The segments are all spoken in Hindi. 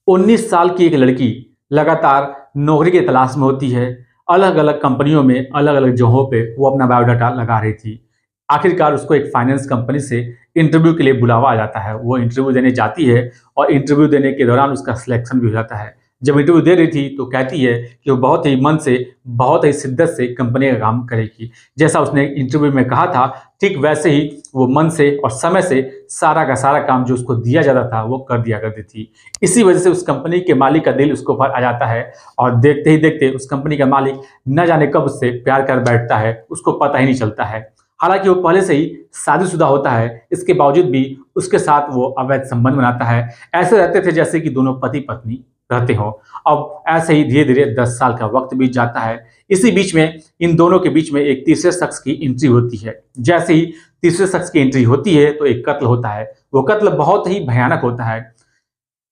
19 साल की एक लड़की लगातार नौकरी की तलाश में होती है। अलग-अलग कंपनियों में, अलग-अलग जगहों पे वो अपना बायोडाटा लगा रही थी। आखिरकार उसको एक फाइनेंस कंपनी से इंटरव्यू के लिए बुलावा आ जाता है। वो इंटरव्यू देने जाती है और इंटरव्यू देने के दौरान उसका सिलेक्शन भी हो जाता है। जब इंटरव्यू दे रही थी तो कहती है कि वो बहुत ही मन से, बहुत ही शिद्दत से कंपनी का काम करेगी। जैसा उसने इंटरव्यू में कहा था, ठीक वैसे ही वो मन से और समय से सारा का सारा काम जो उसको दिया जाता था, वो कर दिया करती थी। इसी वजह से उस कंपनी के मालिक का दिल उसके ऊपर आ जाता है और देखते ही देखते उस कंपनी का मालिक न जाने कब उससे प्यार कर बैठता है, उसको पता ही नहीं चलता है। हालाँकि वो पहले से ही शादीशुदा होता है, इसके बावजूद भी उसके साथ वो अवैध संबंध बनाता है। ऐसे रहते थे जैसे कि दोनों पति-पत्नी रहते हों। अब ऐसे ही धीरे-धीरे 10 साल का वक़्त बीत जाता है। इसी बीच में इन दोनों के बीच में एक तीसरे शख्स की एंट्री होती है। जैसे ही तीसरे शख्स की एंट्री होती है तो एक कत्ल होता है। वो कत्ल बहुत ही भयानक होता है।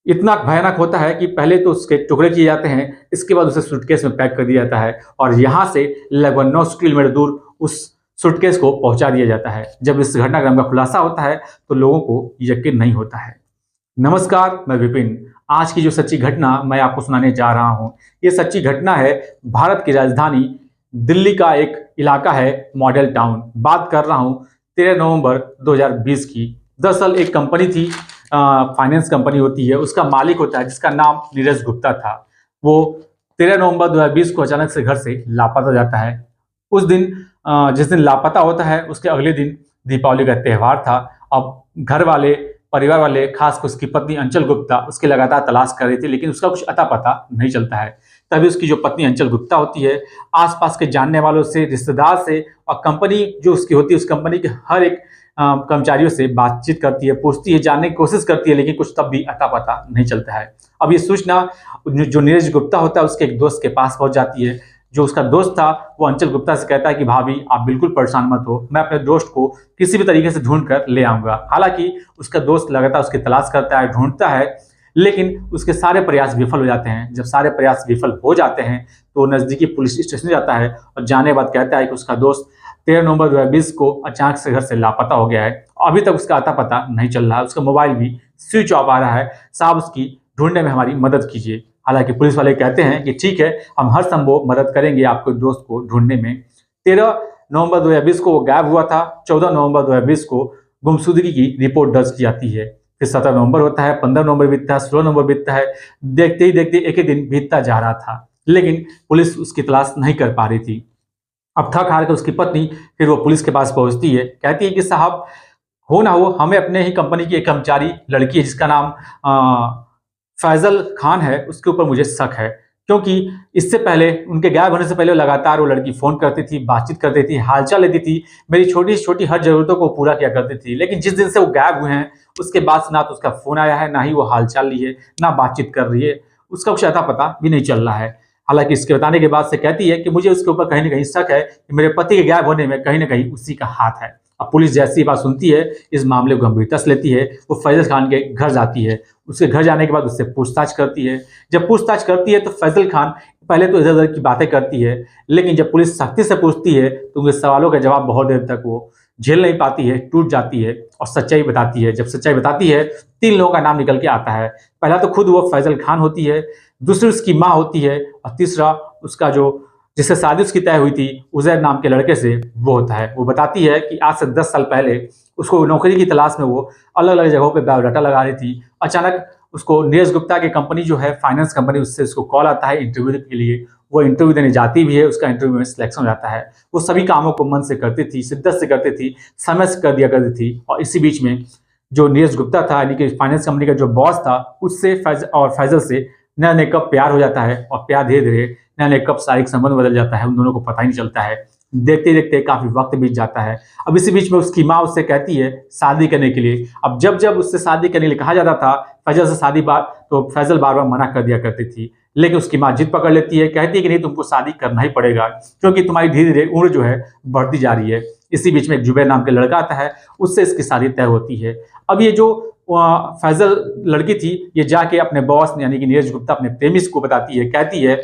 इतना भयानक होता है कि पहले तो उसके टुकड़े किए जाते हैं, इसके बाद उसे सूटकेस में पैक कर दिया जाता है और यहाँ से लगभग 900 किलोमीटर दूर उस सूटकेस को पहुँचा दिया जाता है। जब इस घटनाक्रम का खुलासा होता है तो लोगों को यकीन नहीं होता है। नमस्कार, मैं विपिन। आज की जो सच्ची घटना मैं आपको सुनाने जा रहा हूँ, ये सच्ची घटना है भारत की राजधानी दिल्ली का एक इलाका है मॉडल टाउन। बात कर रहा हूँ 13 नवंबर 2020 की। दरअसल एक कंपनी थी, फाइनेंस कंपनी होती है, उसका मालिक होता है जिसका नाम नीरज गुप्ता था। वो 13 नवंबर 2020 को अचानक से घर से लापता हो जाता है। उस दिन जिस दिन लापता होता है उसके अगले दिन दीपावली का त्योहार था। अब घर वाले, परिवार वाले, खासकर उसकी पत्नी अंचल गुप्ता उसकी लगातार तलाश कर रही थी, लेकिन उसका कुछ अता पता नहीं चलता है। तभी उसकी जो पत्नी अंचल गुप्ता होती है, आसपास के जानने वालों से, रिश्तेदार से और कंपनी जो उसकी होती है, उस कंपनी के हर एक कर्मचारियों से बातचीत करती है, पूछती है, जानने की कोशिश करती है, लेकिन कुछ तब भी अता पता नहीं चलता है। अब ये सूचना जो नीरज गुप्ता होता है उसके एक दोस्त के पास पहुंच जाती है। जो उसका दोस्त था वो अंचल गुप्ता से कहता है कि भाभी आप बिल्कुल परेशान मत हो, मैं अपने दोस्त को किसी भी तरीके से ढूंढ कर ले आऊंगा। हालांकि उसका दोस्त लगातार उसकी तलाश करता है, ढूंढता है, लेकिन उसके सारे प्रयास विफल हो जाते हैं। जब सारे प्रयास विफल हो जाते हैं तो नजदीकी पुलिस स्टेशन जाता है और जाने के बाद कहता है कि उसका दोस्त 13 नवंबर 2020 को अचानक से घर से लापता हो गया है। अभी तक उसका अता पता नहीं चल रहा है, उसका मोबाइल भी स्विच ऑफ आ रहा है। साहब उसकी ढूंढने में हमारी मदद कीजिए। हालांकि पुलिस वाले कहते हैं कि ठीक है, हम हर संभव मदद करेंगे आपके दोस्त को ढूंढने में। 13 नवंबर 2020 को वो गायब हुआ था। 14 नवंबर 2020 को गुमशुदगी की रिपोर्ट दर्ज की जाती है। फिर 17 नवंबर होता है, 15 नवंबर बीतता है, 16 नवंबर बीतता है। देखते ही देखते एक ही दिन बीतता जा रहा था, लेकिन पुलिस उसकी तलाश नहीं कर पा रही थी। अब थक हार कर उसकी पत्नी फिर वो पुलिस के पास पहुंचती है, कहती है कि साहब, हो ना हो, हमें अपने ही कंपनी की एक कर्मचारी लड़की है जिसका नाम फैजल खान है, उसके ऊपर मुझे शक है। क्योंकि इससे पहले, उनके गायब होने से पहले लगातार वो लड़की फ़ोन करती थी, बातचीत करती थी, हालचाल लेती थी, मेरी छोटी से छोटी हर ज़रूरतों को पूरा किया करती थी। लेकिन जिस दिन से वो गायब हुए हैं, उसके बाद से ना तो उसका फ़ोन आया है, ना ही वो हालचाल ली है, ना बातचीत कर रही है। उसका कुछ अता-पता भी नहीं चल रहा है। हालाँकि इसके बताने के बाद से कहती है कि मुझे उसके ऊपर कहीं न कहीं शक है कि मेरे पति के गायब होने में कहीं न कहीं उसी का हाथ है। अब पुलिस जैसी ही बात सुनती है, इस मामले को गंभीरता से लेती है। वो फैज़ल खान के घर जाती है। उसके घर जाने के बाद उससे पूछताछ करती है। जब पूछताछ करती है तो फैज़ल खान पहले तो इधर-उधर की बातें करती है, लेकिन जब पुलिस सख्ती से पूछती है तो उनके सवालों का जवाब बहुत देर तक वो झेल नहीं पाती है, टूट जाती है और सच्चाई बताती है। जब सच्चाई बताती है, 3 लोगों का नाम निकल के आता है। पहला तो खुद वो फैज़ल खान होती है, दूसरी उसकी माँ होती है और तीसरा उसका जो जिससे शादी उसकी तय हुई थी, उज़ैर नाम के लड़के से, वो होता है। वो बताती है कि आज से 10 साल पहले उसको नौकरी की तलाश में वो अलग-अलग जगहों पे बायोडाटा लगा रही थी। अचानक उसको नीरज गुप्ता की कंपनी जो है, फाइनेंस कंपनी, उससे उसको कॉल आता है इंटरव्यू के लिए। वो इंटरव्यू देने जाती भी है, उसका इंटरव्यू में सिलेक्शन हो जाता है। वो सभी कामों को मन से करती थी, शिद्दत से करती थी, समय से कर दिया करती थी। और इसी बीच में जो नीरज गुप्ता था, यानी कि फाइनेंस कंपनी का जो बॉस था, उससे फैज़ल से न जाने कब प्यार हो जाता है और प्यार धीरे-धीरे न जाने कब शारीरिक संबंध बदल जाता है, उन दोनों को पता ही नहीं चलता है। देखते-देखते काफ़ी वक़्त बीत जाता है। अब इसी बीच में उसकी माँ उससे कहती है शादी करने के लिए। अब जब-जब उससे शादी करने के लिए कहा जाता था, फैज़ल से शादी बात तो फैज़ल बार-बार मना कर दिया करती थी। लेकिन उसकी माँ जिद पकड़ लेती है, कहती है कि नहीं, तुमको शादी करना ही पड़ेगा, क्योंकि तुम्हारी धीरे-धीरे उम्र जो है बढ़ती जा रही है। इसी बीच में एक जुबैर नाम का लड़का आता है, उससे इसकी शादी तय होती है। अब ये जो फैज़ल लड़की थी, ये जाके अपने बॉस यानी कि नीरज गुप्ता, अपने प्रेमी को बताती है, कहती है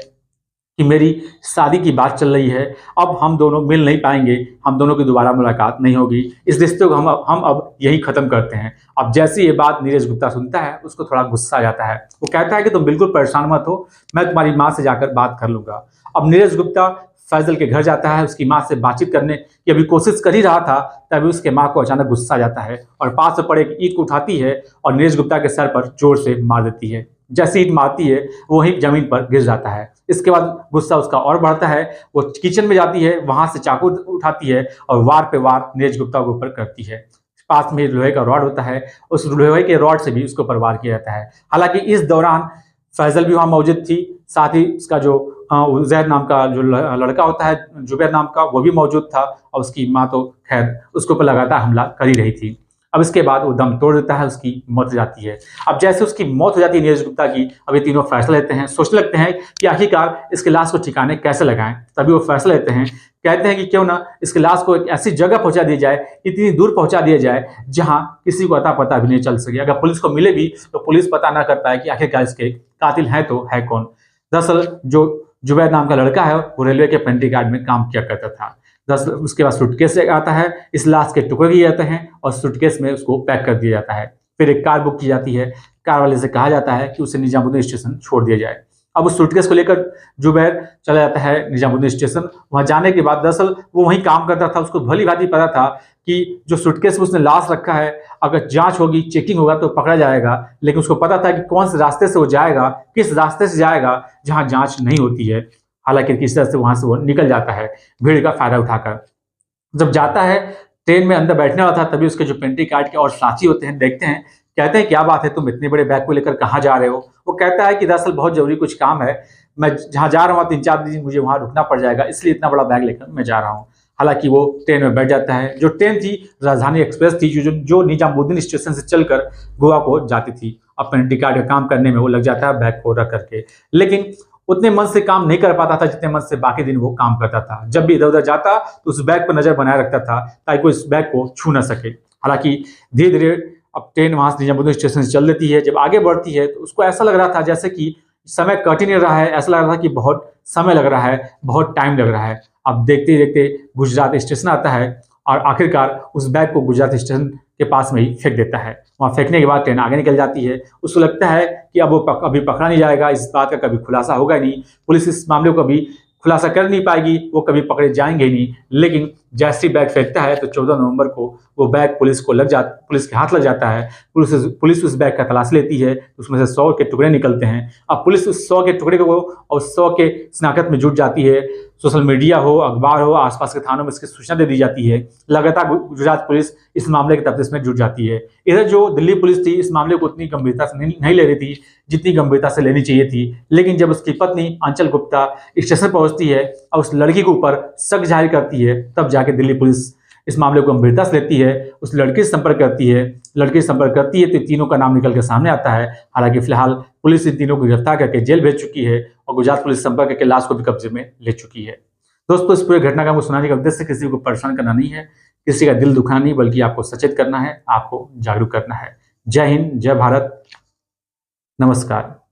कि मेरी शादी की बात चल रही है, अब हम दोनों मिल नहीं पाएंगे, हम दोनों की दोबारा मुलाकात नहीं होगी, इस रिश्ते को हम अब यही खत्म करते हैं। अब जैसे ये बात नीरज गुप्ता सुनता है, उसको थोड़ा गुस्सा आ जाता है। वो कहता है कि तुम बिल्कुल परेशान मत हो, मैं तुम्हारी माँ से जाकर बात कर लूंगा। अब नीरज गुप्ता फैजल के घर जाता है, उसकी माँ से बातचीत करने की अभी कोशिश कर ही रहा था, तभी उसके माँ को अचानक गुस्सा आ जाता है और पास में पड़े एक ईंट को उठाती है और नीरज गुप्ता के सर पर जोर से मार देती है। जैसे ईंट मारती है वो वहीं जमीन पर गिर जाता है। इसके बाद गुस्सा उसका और बढ़ता है, वो किचन में जाती है, वहां से चाकू उठाती है और वार पे वार नीरज गुप्ता के ऊपर करती है। पास में लोहे का रॉड होता है, उस लोहे के रॉड से भी उसके ऊपर वार किया जाता है। हालांकि इस दौरान फैजल भी वहां मौजूद थी, साथ ही उसका जो उजैर नाम का जो लड़का होता है, जुबैर नाम का, वो भी मौजूद था और उसकी माँ तो खैर उसके ऊपर लगातार हमला कर ही रही थी। अब इसके बाद वो दम तोड़ देता है, उसकी मौत हो जाती है। अब जैसे उसकी मौत हो जाती है नीरज गुप्ता की, अब ये तीनों फैसला लेते हैं, सोचने लगते हैं कि आखिरकार इसके लाश को ठिकाने कैसे लगाएं। तभी वो फैसला लेते हैं, कहते हैं कि क्यों ना इसके लाश को एक ऐसी जगह पहुंचा दी जाए, इतनी दूर पहुंचा दिया जाए जहां किसी को अता पता भी नहीं चल सके। अगर पुलिस को मिले भी तो पुलिस पता ना कर पाए कि आखिरकार इसके कातिल है तो है कौन। दरअसल जो जुबैर नाम का लड़का है वो रेलवे के पेंट्री गार्ड में काम किया करता था। दस उसके बाद सूटकेस आता है, इस लाश के टुकड़े किए जाते हैं और सूटकेस में उसको पैक कर दिया जाता है। फिर एक कार बुक की जाती है, कार वाले से कहा जाता है कि उसे निजामुद्दीन स्टेशन छोड़ दिया जाए। अब उस सूटकेस को लेकर जुबैर चला जाता है निजामुद्दीन स्टेशन। वहां जाने के बाद दरअसल वो वहीं काम करता था, उसको भली भांति पता था कि जो सूटकेस में उसने लाश रखा है, अगर जांच होगी, चेकिंग होगा तो पकड़ा जाएगा। लेकिन उसको पता था कि कौन से रास्ते से वो जाएगा, किस रास्ते से जाएगा जहां जांच नहीं होती है। हालांकि किसी तरह से वहां से वो निकल जाता है भीड़ का फायदा उठाकर। जब जाता है, ट्रेन में अंदर बैठने वाला था, तभी उसके जो पेंट्री कार्ड के और साथी होते हैं देखते हैं, कहते हैं क्या बात है, तुम इतने बड़े बैग को लेकर कहाँ जा रहे हो। वो कहता है कि दरअसल बहुत जरूरी कुछ काम है, मैं जहाँ जा रहा हूँ 3-4 दिन मुझे वहां रुकना पड़ जाएगा, इसलिए इतना बड़ा बैग लेकर मैं जा रहा हूँ। हालांकि वो ट्रेन में बैठ जाता है। जो ट्रेन थी राजधानी एक्सप्रेस थी, जो निजामुद्दीन स्टेशन से चलकर गोवा को जाती थी। अब पेंट्री कार्ड का काम करने में वो लग जाता है बैग को रख करके, लेकिन उतने मन से काम नहीं कर पाता था जितने मन से बाकी दिन वो काम करता था। जब भी इधर उधर जाता तो उस बैग पर नजर बनाए रखता था ताकि कोई इस बैग को छू ना सके। हालांकि धीरे धीरे अब ट्रेन वहां से निजामुद्दीन स्टेशन से चल देती है। जब आगे बढ़ती है तो उसको ऐसा लग रहा था जैसे कि समय कट ही नहीं रहा है, ऐसा लग रहा था कि बहुत समय लग रहा है, बहुत टाइम लग रहा है। अब देखते देखते गुजरात स्टेशन आता है और आखिरकार उस बैग को गुजरात स्टेशन के पास में ही फेंक देता है। वहां फेंकने के बाद ट्रेन आगे निकल जाती है। उसको लगता है कि अब वो अभी पकड़ा नहीं जाएगा, इस बात का कभी खुलासा होगा नहीं, पुलिस इस मामले को कभी खुलासा कर नहीं पाएगी, वो कभी पकड़े जाएंगे ही नहीं। लेकिन जैसे ही बैग फेंकता है तो 14 नवंबर को वो बैग पुलिस के हाथ लग जाता है। पुलिस उस बैग का तलाशी लेती है, उसमें से 100 के टुकड़े निकलते हैं। अब पुलिस उस 100 के टुकड़े को और 100 के शिनाख्त में जुट जाती है। सोशल मीडिया हो, अखबार हो, आसपास के थानों में इसकी सूचना दे दी जाती है। लगातार गुजरात पुलिस इस मामले के तफ्तीश में जुट जाती है। इधर जो दिल्ली पुलिस थी इस मामले को उतनी गंभीरता से नहीं ले रही थी जितनी गंभीरता से लेनी चाहिए थी। लेकिन जब उसकी पत्नी अंचल गुप्ता स्टेशन पहुंचती है और उस लड़की के ऊपर शक जाहिर करती है, तब जाके दिल्ली पुलिस इस मामले को गंभीरता से लेती है, उस लड़के से संपर्क करती है। लड़की से संपर्क करती है तो तीनों का नाम निकल के सामने आता है। हालांकि फिलहाल पुलिस इन तीनों को गिरफ्तार करके जेल भेज चुकी है और गुजरात पुलिस संपर्क करके लाश को भी कब्जे में ले चुकी है। दोस्तों, इस पूरे घटना का मुझे सुनाने का उद्देश्य किसी को परेशान करना नहीं है, किसी का दिल दुखाना नहीं, बल्कि आपको सचेत करना है, आपको जागरूक करना है। जय हिंद, जय भारत, नमस्कार।